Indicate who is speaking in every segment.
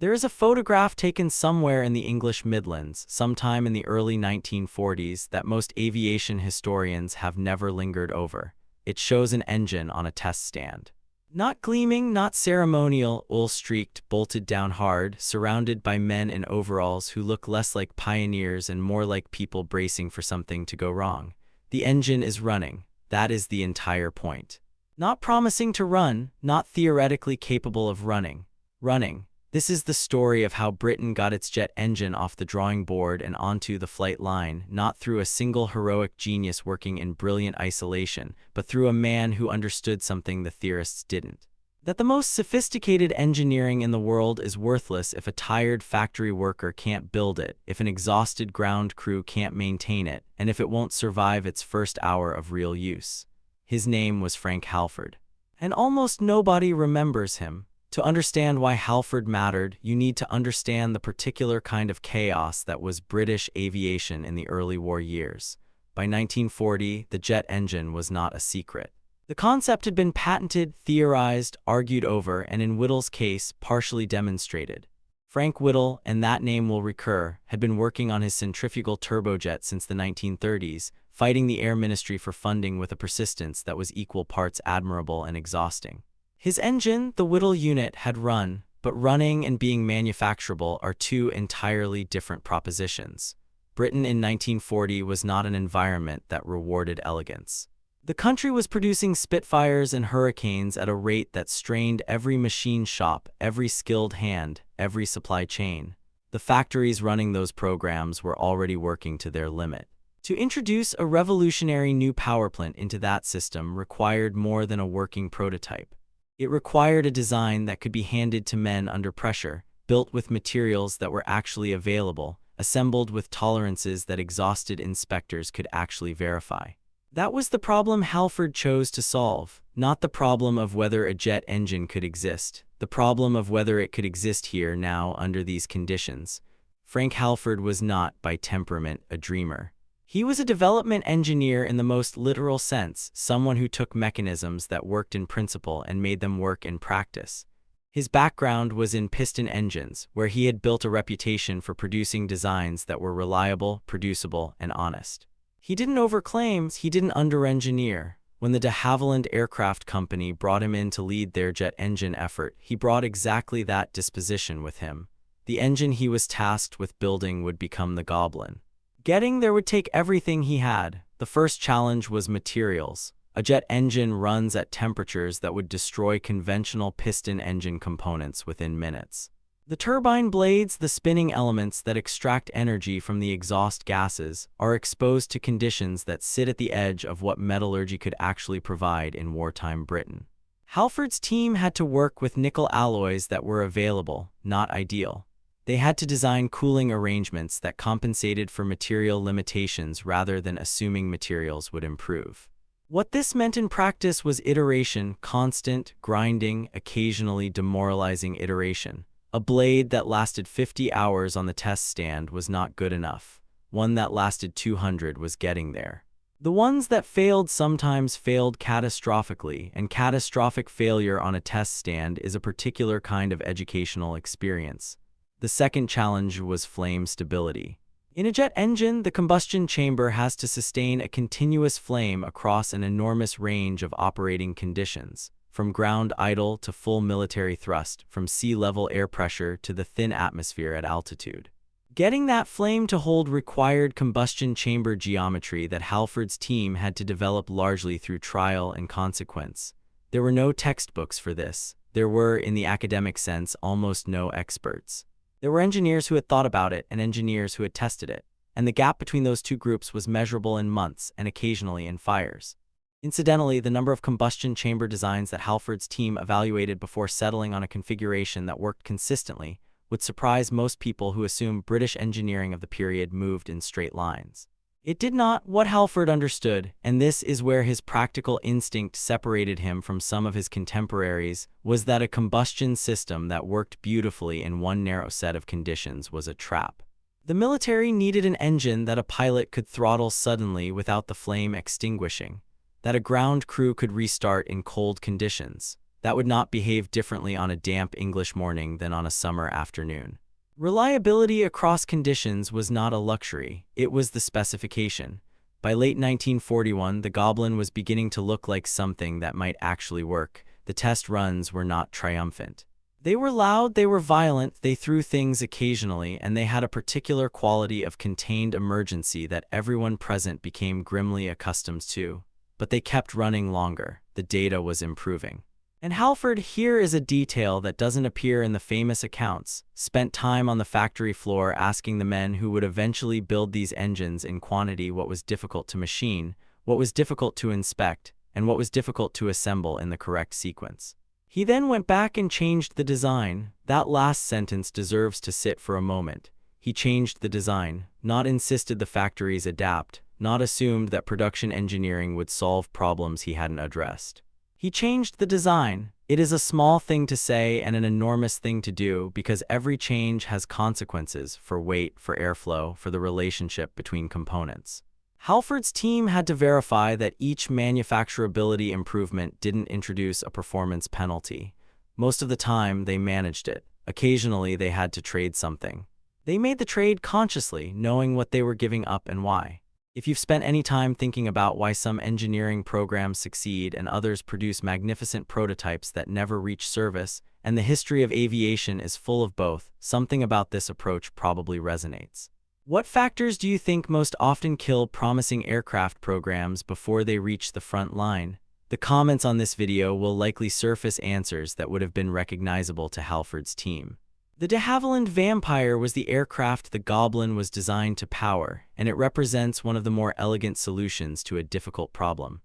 Speaker 1: There is a photograph taken somewhere in the English Midlands, sometime in the early 1940s, that most aviation historians have never lingered over. It shows an engine on a test stand. Not gleaming, not ceremonial, oil-streaked, bolted down hard, surrounded by men in overalls who look less like pioneers and more like people bracing for something to go wrong. The engine is running. That is the entire point. Not promising to run, not theoretically capable of running. Running. This is the story of how Britain got its jet engine off the drawing board and onto the flight line, not through a single heroic genius working in brilliant isolation, but through a man who understood something the theorists didn't. That the most sophisticated engineering in the world is worthless if a tired factory worker can't build it, if an exhausted ground crew can't maintain it, and if it won't survive its first hour of real use. His name was Frank Halford. And almost nobody remembers him. To understand why Halford mattered, you need to understand the particular kind of chaos that was British aviation in the early war years. By 1940, the jet engine was not a secret. The concept had been patented, theorized, argued over, and in Whittle's case, partially demonstrated. Frank Whittle, and that name will recur, had been working on his centrifugal turbojet since the 1930s, fighting the Air Ministry for funding with a persistence that was equal parts admirable and exhausting. His engine, the Whittle unit, had run, but running and being manufacturable are two entirely different propositions. Britain in 1940 was not an environment that rewarded elegance. The country was producing Spitfires and Hurricanes at a rate that strained every machine shop, every skilled hand, every supply chain. The factories running those programs were already working to their limit. To introduce a revolutionary new powerplant into that system required more than a working prototype. It required a design that could be handed to men under pressure, built with materials that were actually available, assembled with tolerances that exhausted inspectors could actually verify. That was the problem Halford chose to solve, not the problem of whether a jet engine could exist, the problem of whether it could exist here now under these conditions. Frank Halford was not, by temperament, a dreamer. He was a development engineer in the most literal sense, someone who took mechanisms that worked in principle and made them work in practice. His background was in piston engines, where he had built a reputation for producing designs that were reliable, producible, and honest. He didn't overclaim, he didn't under-engineer. When the de Havilland Aircraft Company brought him in to lead their jet engine effort, he brought exactly that disposition with him. The engine he was tasked with building would become the Goblin. Getting there would take everything he had. The first challenge was materials. A jet engine runs at temperatures that would destroy conventional piston engine components within minutes. The turbine blades, the spinning elements that extract energy from the exhaust gases, are exposed to conditions that sit at the edge of what metallurgy could actually provide in wartime Britain. Halford's team had to work with nickel alloys that were available, not ideal. They had to design cooling arrangements that compensated for material limitations rather than assuming materials would improve. What this meant in practice was iteration, constant, grinding, occasionally demoralizing iteration. A blade that lasted 50 hours on the test stand was not good enough. One that lasted 200 was getting there. The ones that failed sometimes failed catastrophically, and catastrophic failure on a test stand is a particular kind of educational experience. The second challenge was flame stability. In a jet engine, the combustion chamber has to sustain a continuous flame across an enormous range of operating conditions, from ground idle to full military thrust, from sea-level air pressure to the thin atmosphere at altitude. Getting that flame to hold required combustion chamber geometry that Halford's team had to develop largely through trial and consequence. There were no textbooks for this. There were, in the academic sense, almost no experts. There were engineers who had thought about it and engineers who had tested it, and the gap between those two groups was measurable in months and occasionally in fires. Incidentally, the number of combustion chamber designs that Halford's team evaluated before settling on a configuration that worked consistently would surprise most people who assume British engineering of the period moved in straight lines. It did not. What Halford understood, and this is where his practical instinct separated him from some of his contemporaries, was that a combustion system that worked beautifully in one narrow set of conditions was a trap. The military needed an engine that a pilot could throttle suddenly without the flame extinguishing, that a ground crew could restart in cold conditions, that would not behave differently on a damp English morning than on a summer afternoon. Reliability across conditions was not a luxury, it was the specification. By late 1941, the Goblin was beginning to look like something that might actually work. The test runs were not triumphant. They were loud, they were violent, they threw things occasionally, and they had a particular quality of contained emergency that everyone present became grimly accustomed to. But they kept running longer. The data was improving. And Halford, here is a detail that doesn't appear in the famous accounts, spent time on the factory floor asking the men who would eventually build these engines in quantity what was difficult to machine, what was difficult to inspect, and what was difficult to assemble in the correct sequence. He then went back and changed the design. That last sentence deserves to sit for a moment. He changed the design, not insisted the factories adapt, not assumed that production engineering would solve problems he hadn't addressed. He changed the design. It is a small thing to say and an enormous thing to do because every change has consequences for weight, for airflow, for the relationship between components. Halford's team had to verify that each manufacturability improvement didn't introduce a performance penalty. Most of the time, they managed it. Occasionally, they had to trade something. They made the trade consciously, knowing what they were giving up and why. If you've spent any time thinking about why some engineering programs succeed and others produce magnificent prototypes that never reach service, and the history of aviation is full of both, something about this approach probably resonates. What factors do you think most often kill promising aircraft programs before they reach the front line? The comments on this video will likely surface answers that would have been recognizable to Halford's team. The de Havilland Vampire was the aircraft the Goblin was designed to power, and it represents one of the more elegant solutions to a difficult problem.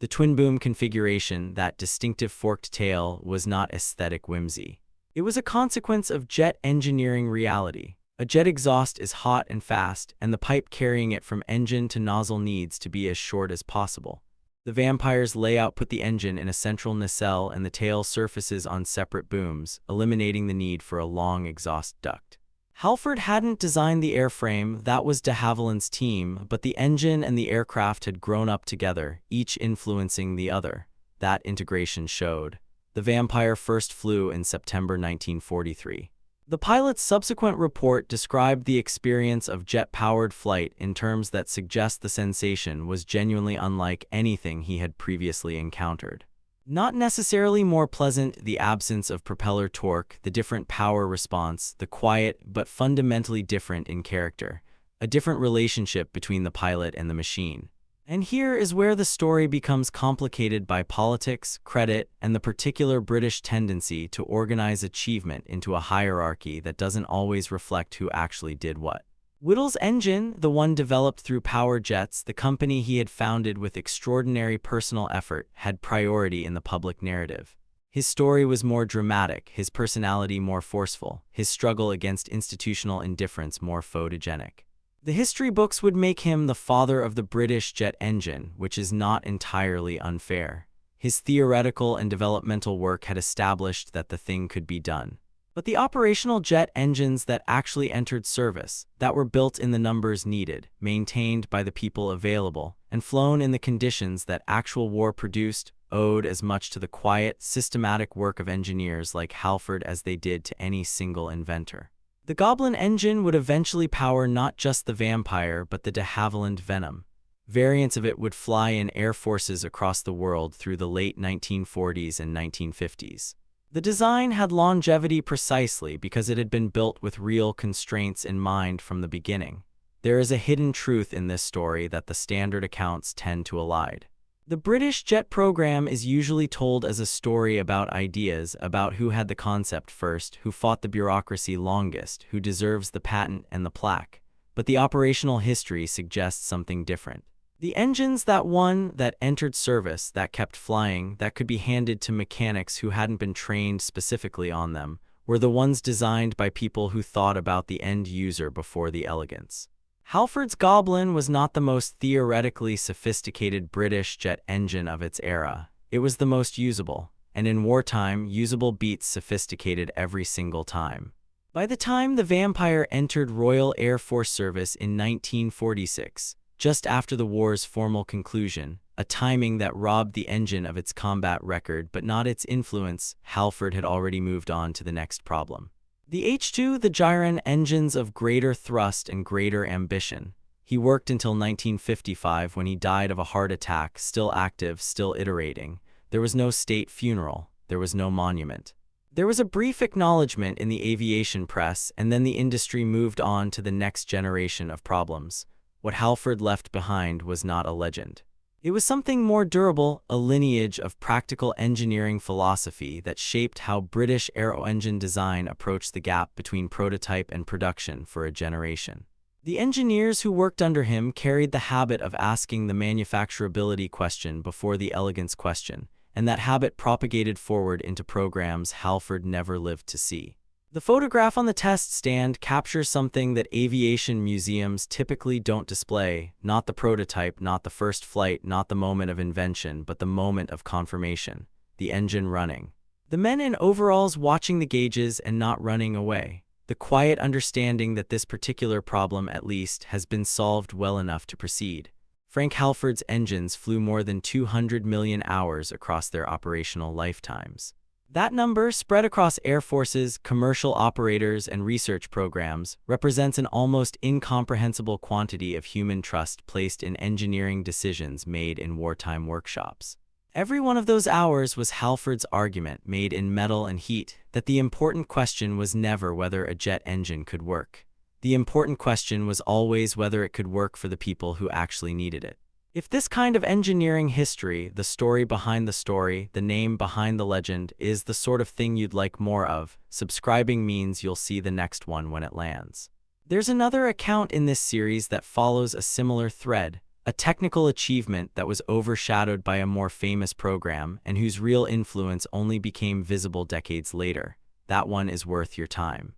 Speaker 1: The twin-boom configuration, that distinctive forked tail, was not aesthetic whimsy. It was a consequence of jet engineering reality. A jet exhaust is hot and fast, and the pipe carrying it from engine to nozzle needs to be as short as possible. The Vampire's layout put the engine in a central nacelle and the tail surfaces on separate booms, eliminating the need for a long exhaust duct. Halford hadn't designed the airframe, that was de Havilland's team, but the engine and the aircraft had grown up together, each influencing the other. That integration showed. The Vampire first flew in September 1943. The pilot's subsequent report described the experience of jet-powered flight in terms that suggest the sensation was genuinely unlike anything he had previously encountered. Not necessarily more pleasant, the absence of propeller torque, the different power response, the quiet but fundamentally different in character, a different relationship between the pilot and the machine. And here is where the story becomes complicated by politics, credit, and the particular British tendency to organize achievement into a hierarchy that doesn't always reflect who actually did what. Whittle's engine, the one developed through Power Jets, the company he had founded with extraordinary personal effort, had priority in the public narrative. His story was more dramatic, his personality more forceful, his struggle against institutional indifference more photogenic. The history books would make him the father of the British jet engine, which is not entirely unfair. His theoretical and developmental work had established that the thing could be done. But the operational jet engines that actually entered service, that were built in the numbers needed, maintained by the people available, and flown in the conditions that actual war produced, owed as much to the quiet, systematic work of engineers like Halford as they did to any single inventor. The Goblin engine would eventually power not just the Vampire but the de Havilland Venom. Variants of it would fly in air forces across the world through the late 1940s and 1950s. The design had longevity precisely because it had been built with real constraints in mind from the beginning. There is a hidden truth in this story that the standard accounts tend to elide. The British jet program is usually told as a story about ideas, about who had the concept first, who fought the bureaucracy longest, who deserves the patent and the plaque. But the operational history suggests something different. The engines that won, that entered service, that kept flying, that could be handed to mechanics who hadn't been trained specifically on them, were the ones designed by people who thought about the end user before the elegance. Halford's Goblin was not the most theoretically sophisticated British jet engine of its era. It was the most usable, and in wartime, usable beats sophisticated every single time. By the time the Vampire entered Royal Air Force service in 1946, just after the war's formal conclusion, a timing that robbed the engine of its combat record but not its influence. Halford had already moved on to the next problem. The H-2, the gyron, engines of greater thrust and greater ambition. He worked until 1955 when he died of a heart attack, still active, still iterating. There was no state funeral. There was no monument. There was a brief acknowledgement in the aviation press, and then the industry moved on to the next generation of problems. What Halford left behind was not a legend. It was something more durable, a lineage of practical engineering philosophy that shaped how British aero-engine design approached the gap between prototype and production for a generation. The engineers who worked under him carried the habit of asking the manufacturability question before the elegance question, and that habit propagated forward into programs Halford never lived to see. The photograph on the test stand captures something that aviation museums typically don't display, not the prototype, not the first flight, not the moment of invention, but the moment of confirmation, the engine running. The men in overalls watching the gauges and not running away. The quiet understanding that this particular problem, at least, has been solved well enough to proceed. Frank Halford's engines flew more than 200 million hours across their operational lifetimes. That number, spread across air forces, commercial operators, and research programs, represents an almost incomprehensible quantity of human trust placed in engineering decisions made in wartime workshops. Every one of those hours was Halford's argument, made in metal and heat, that the important question was never whether a jet engine could work. The important question was always whether it could work for the people who actually needed it. If this kind of engineering history, the story behind the story, the name behind the legend, is the sort of thing you'd like more of, subscribing means you'll see the next one when it lands. There's another account in this series that follows a similar thread, a technical achievement that was overshadowed by a more famous program and whose real influence only became visible decades later. That one is worth your time.